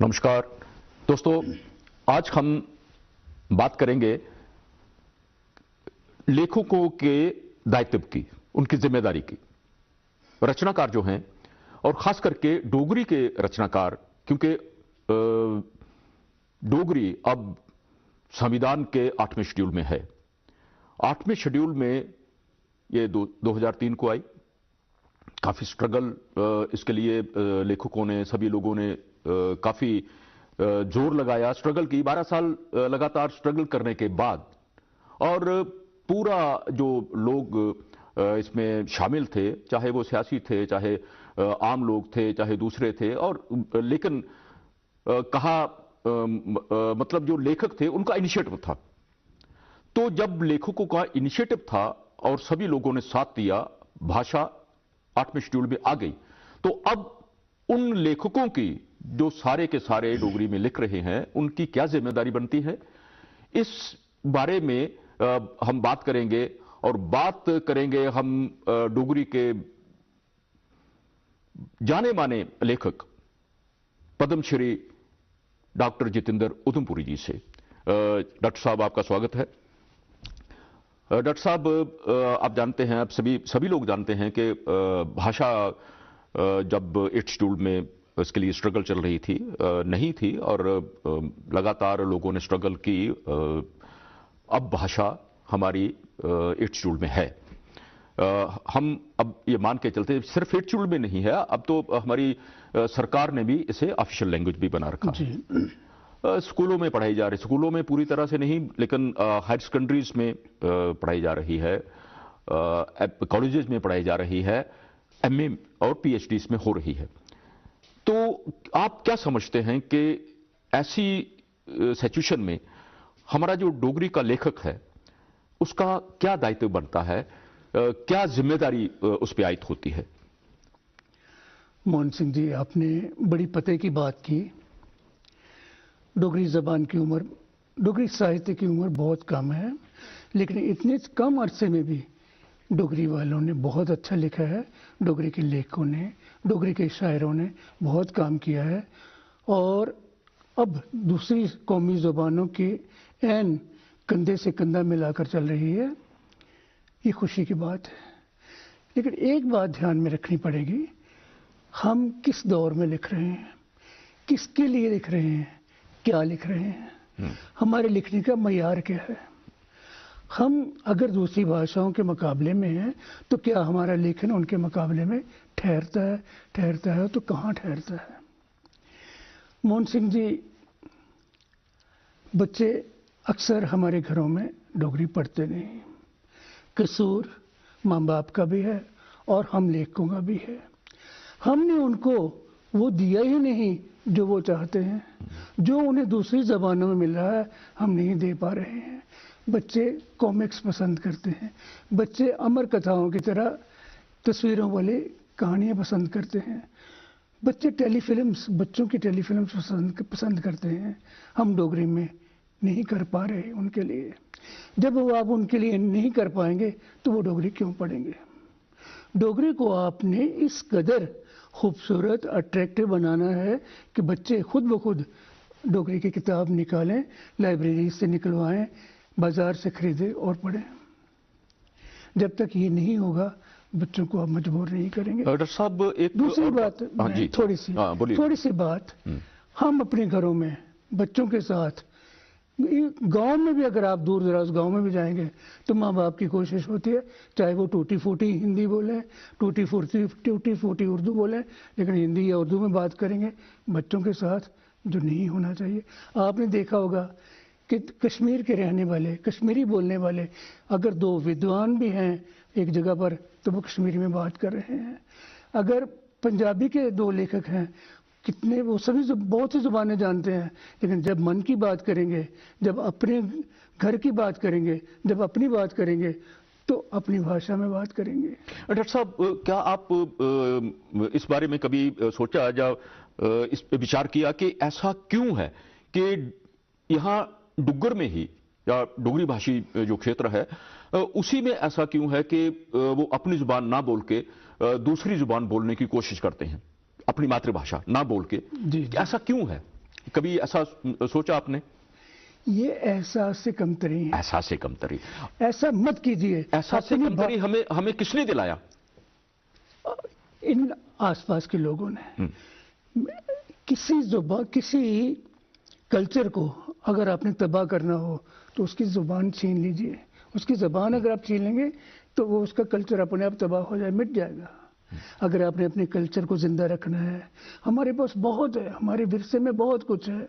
नमस्कार दोस्तों, आज हम बात करेंगे लेखकों के दायित्व की, उनकी जिम्मेदारी की। रचनाकार जो हैं और खास करके डोगरी के रचनाकार, क्योंकि डोगरी अब संविधान के 8वें शेड्यूल में है। 8वें शेड्यूल में ये 2003 को आई। काफी स्ट्रगल इसके लिए लेखकों ने, सभी लोगों ने काफी जोर लगाया, स्ट्रगल की। 12 साल लगातार स्ट्रगल करने के बाद, और पूरा जो लोग इसमें शामिल थे, चाहे वो सियासी थे, चाहे आम लोग थे, चाहे दूसरे थे, और लेकिन कहा मतलब जो लेखक थे उनका इनिशिएटिव था। तो जब लेखकों का इनिशिएटिव था और सभी लोगों ने साथ दिया, भाषा 8वें शेड्यूल में आ गई। तो अब उन लेखकों की जो सारे के सारे डोगरी में लिख रहे हैं, उनकी क्या जिम्मेदारी बनती है, इस बारे में हम बात करेंगे। और बात करेंगे हम डोगरी के जाने माने लेखक पद्मश्री डॉक्टर जितेंद्र उधमपुरी जी से। डॉक्टर साहब, आपका स्वागत है। डॉक्टर साहब, आप जानते हैं, आप सभी लोग जानते हैं कि भाषा जब 8th शेड्यूल में इसके लिए स्ट्रगल चल रही थी, नहीं थी, और लगातार लोगों ने स्ट्रगल की। अब भाषा हमारी 8th शेड्यूल में है। हम अब ये मान के चलते सिर्फ 8th शेड्यूल में नहीं है, अब तो हमारी सरकार ने भी इसे ऑफिशियल लैंग्वेज भी बना रखा है। स्कूलों में पढ़ाई जा रही, स्कूलों में पूरी तरह से नहीं, लेकिन हायर सेकेंडरीज में पढ़ाई जा रही है, कॉलेजेस में पढ़ाई जा रही है, एमए और पीएचडी इसमें हो रही है। तो आप क्या समझते हैं कि ऐसी सिचुएशन में हमारा जो डोगरी का लेखक है उसका क्या दायित्व बनता है, क्या जिम्मेदारी उस पर आयत होती है? मोहन सिंह जी, आपने बड़ी पते की बात की। डोगरी ज़बान की उम्र, डोगरी साहित्य की उम्र बहुत कम है, लेकिन इतने कम अरसे में भी डोगरी वालों ने बहुत अच्छा लिखा है। डोगरी के लेखकों ने, डोगरी के शायरों ने बहुत काम किया है, और अब दूसरी कौमी ज़बानों के ऐन कंधे से कंधा मिलाकर चल रही है। ये खुशी की बात है। लेकिन एक बात ध्यान में रखनी पड़ेगी, हम किस दौर में लिख रहे हैं, किसके लिए लिख रहे हैं, क्या लिख रहे हैं, हमारे लिखने का मयार क्या है। हम अगर दूसरी भाषाओं के मुकाबले में हैं तो क्या हमारा लेखन उनके मुकाबले में ठहरता है तो कहाँ ठहरता है? मोहन सिंह जी, बच्चे अक्सर हमारे घरों में डोगरी पढ़ते नहीं। कसूर माँ बाप का भी है और हम लेखकों का भी है। हमने उनको वो दिया ही नहीं जो वो चाहते हैं, जो उन्हें दूसरी ज़बानों में मिल रहा है हम नहीं दे पा रहे हैं। बच्चे कॉमिक्स पसंद करते हैं, बच्चे अमर कथाओं की तरह तस्वीरों वाली कहानियाँ पसंद करते हैं, बच्चे टेलीफिल्म्स, बच्चों की टेलीफिल्म्स पसंद करते हैं। हम डोगरी में नहीं कर पा रहे उनके लिए। जब वो आप उनके लिए नहीं कर पाएंगे तो वो डोगरी क्यों पढ़ेंगे? डोगरी को आपने इस कदर खूबसूरत, अट्रैक्टिव बनाना है कि बच्चे खुद ब खुद डोगरी की किताब निकालें, लाइब्रेरी से निकलवाएं, बाज़ार से खरीदें और पढ़ें। जब तक ये नहीं होगा, बच्चों को आप मजबूर नहीं करेंगे। डॉक्टर साहब, एक दूसरी बात, थोड़ी सी बात, हम अपने घरों में बच्चों के साथ, गांव में भी अगर आप दूर दराज गांव में भी जाएंगे तो माँ बाप की कोशिश होती है, चाहे वो टूटी फूटी हिंदी बोले, टूटी फूटी उर्दू बोले, लेकिन हिंदी या उर्दू में बात करेंगे बच्चों के साथ, जो नहीं होना चाहिए। आपने देखा होगा कि कश्मीर के रहने वाले, कश्मीरी बोलने वाले अगर दो विद्वान भी हैं एक जगह पर तो वो कश्मीरी में बात कर रहे हैं। अगर पंजाबी के दो लेखक हैं, कितने, वो सभी बहुत सी ज़ुबानें जानते हैं, लेकिन जब मन की बात करेंगे, जब अपने घर की बात करेंगे, जब अपनी बात करेंगे तो अपनी भाषा में बात करेंगे। डॉक्टर साहब, क्या आप इस बारे में कभी सोचा या इस पे विचार किया कि ऐसा क्यों है कि यहाँ डुग्गर में ही, या डोगरी भाषी जो क्षेत्र है उसी में ऐसा क्यों है कि वो अपनी जुबान ना बोल के दूसरी जुबान बोलने की कोशिश करते हैं, अपनी मातृभाषा ना बोल के? जी, ऐसा क्यों है? कभी ऐसा सोचा आपने? ये एहसास से कमतरी है। एहसास से कमतरी, ऐसा मत कीजिए। एहसास से कमतरी हमें किसने दिलाया? इन आसपास के लोगों ने। किसी कल्चर को अगर आपने तबाह करना हो तो उसकी जुबान छीन लीजिए। उसकी जुबान अगर आप छीन लेंगे तो वो उसका कल्चर अपने आप तबाह हो जाए, मिट जाएगा। अगर आपने अपने कल्चर को जिंदा रखना है, हमारे पास बहुत है, हमारे विरसे में बहुत कुछ है।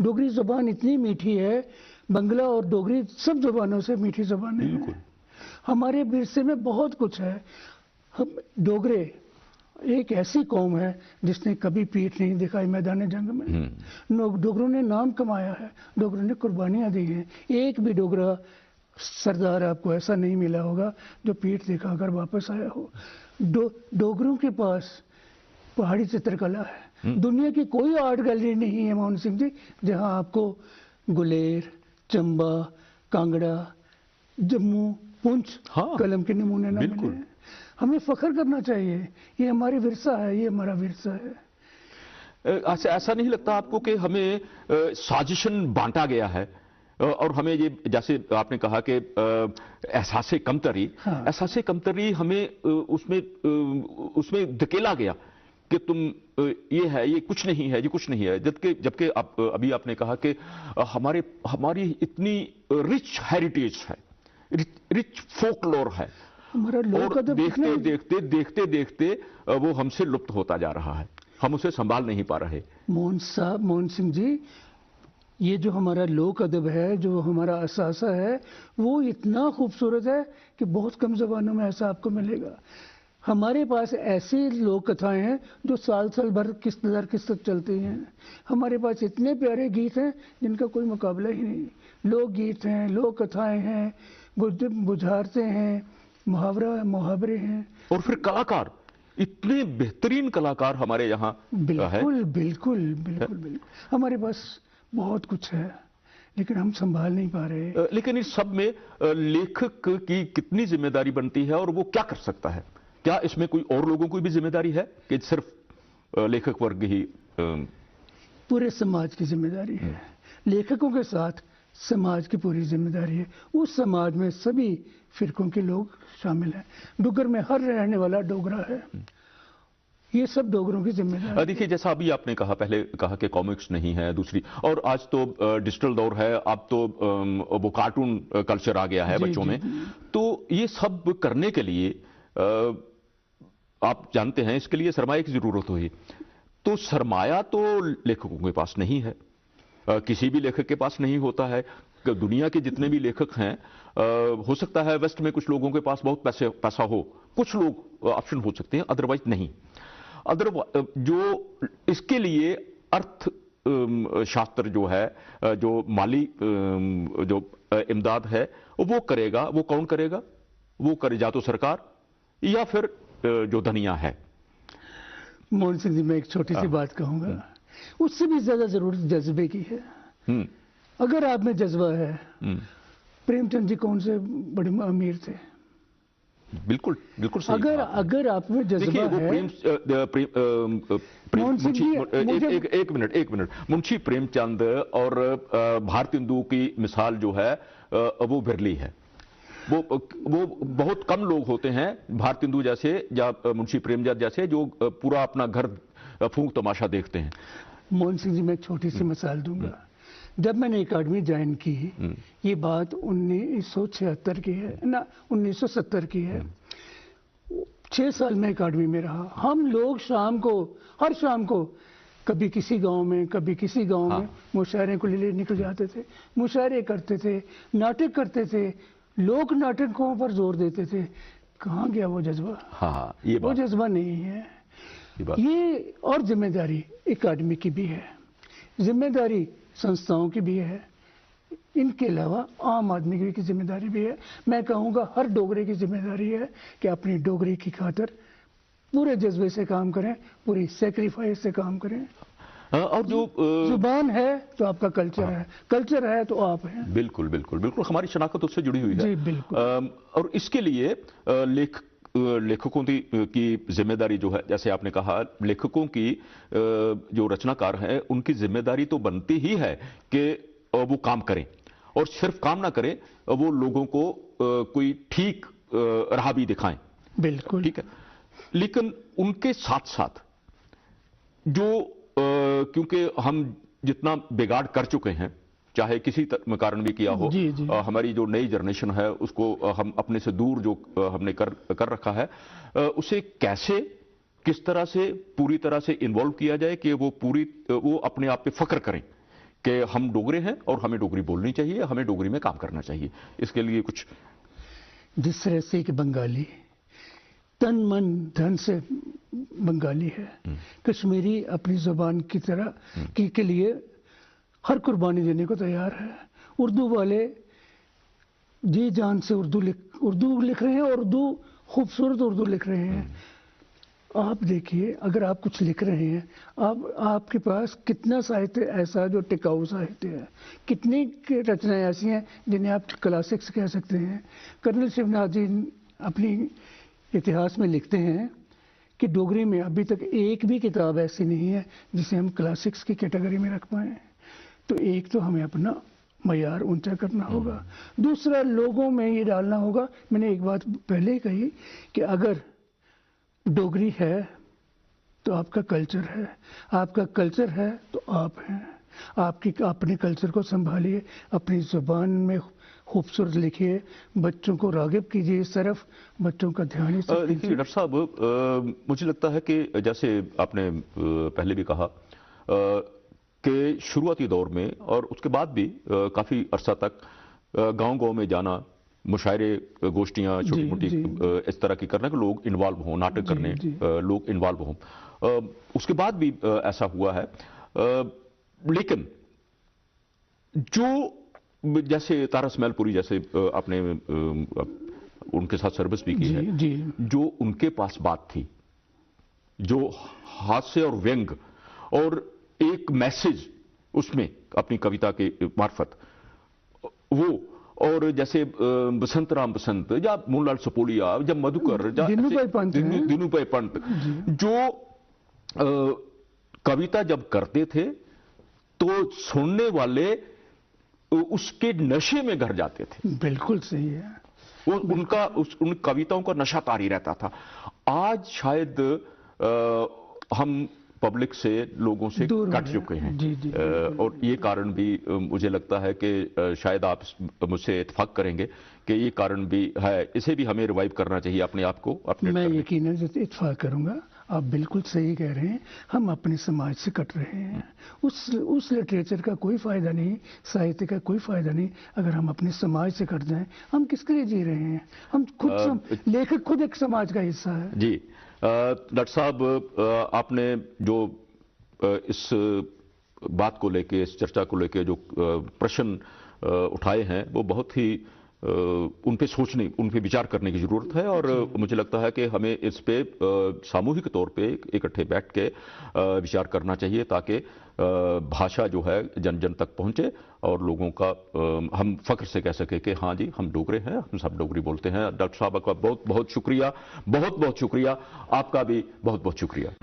डोगरी जुबान इतनी मीठी है, बंगला और डोगरी सब जुबानों से मीठी जुबान है। हमारे विरसे में बहुत कुछ है। हम डोगरे एक ऐसी कौम है जिसने कभी पीठ नहीं दिखाई मैदान जंग में। डोगरों ने नाम कमाया है, डोगरों ने कुर्बानियां दी हैं। एक भी डोगरा सरदार आपको ऐसा नहीं मिला होगा जो पीठ दिखाकर वापस आया हो। डोगरों के पास पहाड़ी चित्रकला है। दुनिया की कोई आर्ट गैलरी नहीं है मोहन सिंह जी जहां आपको गुलेर, चंबा, कांगड़ा, जम्मू, पुंछ, कलम के नमूने न मिले। हमें फख्र करना चाहिए, ये हमारी विरसा है, ये हमारा विरसा है। ऐसा नहीं लगता आपको कि हमें साजिशन बांटा गया है और हमें ये, जैसे आपने कहा कि एहसास कमतरी, एहसास कमतरी हमें उसमें धकेला गया कि तुम ये है, ये कुछ नहीं है, ये कुछ नहीं है। जबकि अभी आपने कहा कि हमारी इतनी रिच हेरिटेज है, रिच फोकलोर है, और देखते देखते वो हमसे लुप्त होता जा रहा है। हम उसे संभाल नहीं पा रहे। मोहन सिंह जी, ये जो हमारा लोक अदब है, जो हमारा असासा है, वो इतना खूबसूरत है कि बहुत कम जबानों में ऐसा आपको मिलेगा। हमारे पास ऐसी लोक कथाएं हैं जो साल भर किस्त दर किस्त चलती हैं। हमारे पास इतने प्यारे गीत हैं जिनका कोई मुकाबला ही नहीं। लोक गीत हैं, लोक कथाएं हैं, बुझारतें हैं, मुहावरे हैं। और फिर कलाकार, इतने बेहतरीन कलाकार हमारे यहाँ बिल्कुल हमारे पास बहुत कुछ है, लेकिन हम संभाल नहीं पा रहे। लेकिन इस सब में लेखक की कितनी जिम्मेदारी बनती है और वो क्या कर सकता है? क्या इसमें कोई और लोगों की भी जिम्मेदारी है कि सिर्फ लेखक वर्ग ही? पूरे समाज की जिम्मेदारी है। लेखकों के साथ समाज की पूरी जिम्मेदारी है। उस समाज में सभी फिरकों के लोग शामिल हैं। डुग्गर में हर रहने वाला डोगरा है। ये सब डोगरों की जिम्मेदारी। देखिए, जैसा अभी आपने कहा, पहले कहा कि कॉमिक्स नहीं है दूसरी, और आज तो डिजिटल दौर है, अब तो वो कार्टून कल्चर आ गया है बच्चों में। तो ये सब करने के लिए आप जानते हैं इसके लिए सरमाए की जरूरत हुई। तो सरमाया तो लेखकों के पास नहीं है, किसी भी लेखक के पास नहीं होता है। दुनिया के जितने भी लेखक हैं, हो सकता है वेस्ट में कुछ लोगों के पास बहुत पैसा हो, कुछ लोग ऑप्शन हो सकते हैं, अदरवाइज नहीं। जो इसके लिए अर्थ शास्त्र जो है, जो माली जो इमदाद है, वो करेगा। वो कौन करेगा? वो करे जा तो सरकार या फिर जो धनिया है। मोहन सिंह जी, मैं एक छोटी सी बात कहूंगा, उससे भी ज्यादा जरूरत जज्बे की है। अगर आप में जज्बा है, प्रेमचंद जी कौन से बड़े अमीर थे? बिल्कुल सही। अगर आप में जज्बा है, एक मिनट, मुंशी प्रेमचंद और भारतेंदु की मिसाल जो है वो बिरली है। वो बहुत कम लोग होते हैं, भारतेंदु जैसे या मुंशी प्रेमचंद जैसे, जो पूरा अपना घर फूंक तमाशा देखते हैं। मोहन सिंह जी, मैं एक छोटी सी मिसाल दूंगा। जब मैंने एकेडमी ज्वाइन की, ये बात 1976 की है ना, 1970 की है। 6 साल में एकेडमी में रहा। हम लोग हर शाम को कभी किसी गांव में, कभी किसी गांव में मुशायरे को ले निकल जाते थे। मुशायरे करते थे, नाटक करते थे, लोक नाटकों पर जोर देते थे। कहाँ गया वो जज्बा? वो जज्बा नहीं है। ये और जिम्मेदारी एकेडमी की भी है, जिम्मेदारी संस्थाओं की भी है, इनके अलावा आम आदमी की जिम्मेदारी भी है। मैं कहूँगा हर डोगरे की जिम्मेदारी है कि अपनी डोगरी की खातिर पूरे जज्बे से काम करें, पूरी सेक्रीफाइस से काम करें। और जो जुबान है तो आपका कल्चर है, कल्चर है तो आप हैं। बिल्कुल, हमारी शनाख्त उससे जुड़ी हुई है। जी बिल्कुल। और इसके लिए लेखकों की जिम्मेदारी जो है, जैसे आपने कहा, लेखकों की जो रचनाकार हैं उनकी जिम्मेदारी तो बनती ही है कि वो काम करें, और सिर्फ काम ना करें, वो लोगों को कोई ठीक राह भी दिखाएं। बिल्कुल ठीक है, लेकिन उनके साथ साथ जो क्योंकि हम जितना बिगाड़ कर चुके हैं, चाहे किसी कारण भी किया हो, जी, जी। हमारी जो नई जनरेशन है उसको हम अपने से दूर जो हमने कर रखा है, उसे कैसे, किस तरह से पूरी तरह से इन्वॉल्व किया जाए कि वो अपने आप पे फख्र करें कि हम डोगरे हैं और हमें डोगरी बोलनी चाहिए, हमें डोगरी में काम करना चाहिए। इसके लिए कुछ जिस तरह से एक बंगाली तन मन धन से बंगाली है, कश्मीरी अपनी जुबान की तरह के लिए हर कुर्बानी देने को तैयार है। उर्दू वाले जी जान से उर्दू लिख रहे हैं, और उर्दू खूबसूरत उर्दू लिख रहे हैं। आप देखिए, अगर आप कुछ लिख रहे हैं, आपके पास कितना साहित्य ऐसा जो टिकाऊ साहित्य है, कितनी रचनाएं ऐसी हैं जिन्हें आप क्लासिक्स कह सकते हैं। कर्नल शिवनाथ जी अपनी इतिहास में लिखते हैं कि डोगरी में अभी तक एक भी किताब ऐसी नहीं है जिसे हम क्लासिक्स की कैटेगरी में रख पाए। तो एक तो हमें अपना मयार ऊंचा करना होगा, दूसरा लोगों में ये डालना होगा। मैंने एक बात पहले ही कही कि अगर डोगरी है तो आपका कल्चर है, आपका कल्चर है तो आप हैं। अपने कल्चर को संभालिए, अपनी जुबान में खूबसूरत लिखिए, बच्चों को रागिब कीजिए इस तरफ, बच्चों का ध्यान इस तरफ। देखिए डॉक्टर साहब, मुझे लगता है कि जैसे आपने पहले भी कहा कि शुरुआती दौर में और उसके बाद भी काफी अरसा तक गांव-गांव में जाना, मुशायरे, गोष्ठियां, छोटी मोटी इस तरह की करना कि लोग इन्वॉल्व हों, नाटक करने लोग इन्वॉल्व हों। उसके बाद भी ऐसा हुआ है, लेकिन जो जैसे तारा स्मैलपुरी जैसे आपने उनके साथ सर्विस भी की है, जो उनके पास बात थी, जो हास्य और व्यंग और एक मैसेज उसमें अपनी कविता के मार्फत, वो और जैसे बसंत राम बसंत या मूललाल सपोलिया या मधुकर या दिनूभाई पंत जो कविता जब करते थे तो सुनने वाले उसके नशे में घर जाते थे। बिल्कुल सही है। वो उन कविताओं का नशा तारी रहता था। आज शायद हम पब्लिक से, लोगों से कट चुके हैं। और ये कारण भी मुझे लगता है कि शायद आप मुझसे इत्तेफाक करेंगे कि ये कारण भी है। इसे भी हमें रिवाइव करना चाहिए अपने आप को। मैं यकीनन इत्तेफाक करूंगा। आप बिल्कुल सही कह रहे हैं। हम अपने समाज से कट रहे हैं। उस लिटरेचर का कोई फायदा नहीं, साहित्य का कोई फायदा नहीं अगर हम अपने समाज से कट जाएं। हम किसके लिए जी रहे हैं? हम खुद लेखक खुद एक समाज का हिस्सा है। जी डॉक्टर साहब, आपने जो इस बात को लेके, इस चर्चा को लेके जो प्रश्न उठाए हैं, वो बहुत ही उन पे सोचने, उन पे विचार करने की जरूरत है। और मुझे लगता है कि हमें इस पे सामूहिक तौर पे इकट्ठे बैठ के विचार करना चाहिए, ताकि भाषा जो है जन जन तक पहुंचे और लोगों का हम फख्र से कह सके कि हाँ जी, हम डोगरे हैं, हम सब डोगरी बोलते हैं। डॉक्टर साहब का बहुत बहुत शुक्रिया, बहुत बहुत शुक्रिया। आपका भी बहुत बहुत शुक्रिया।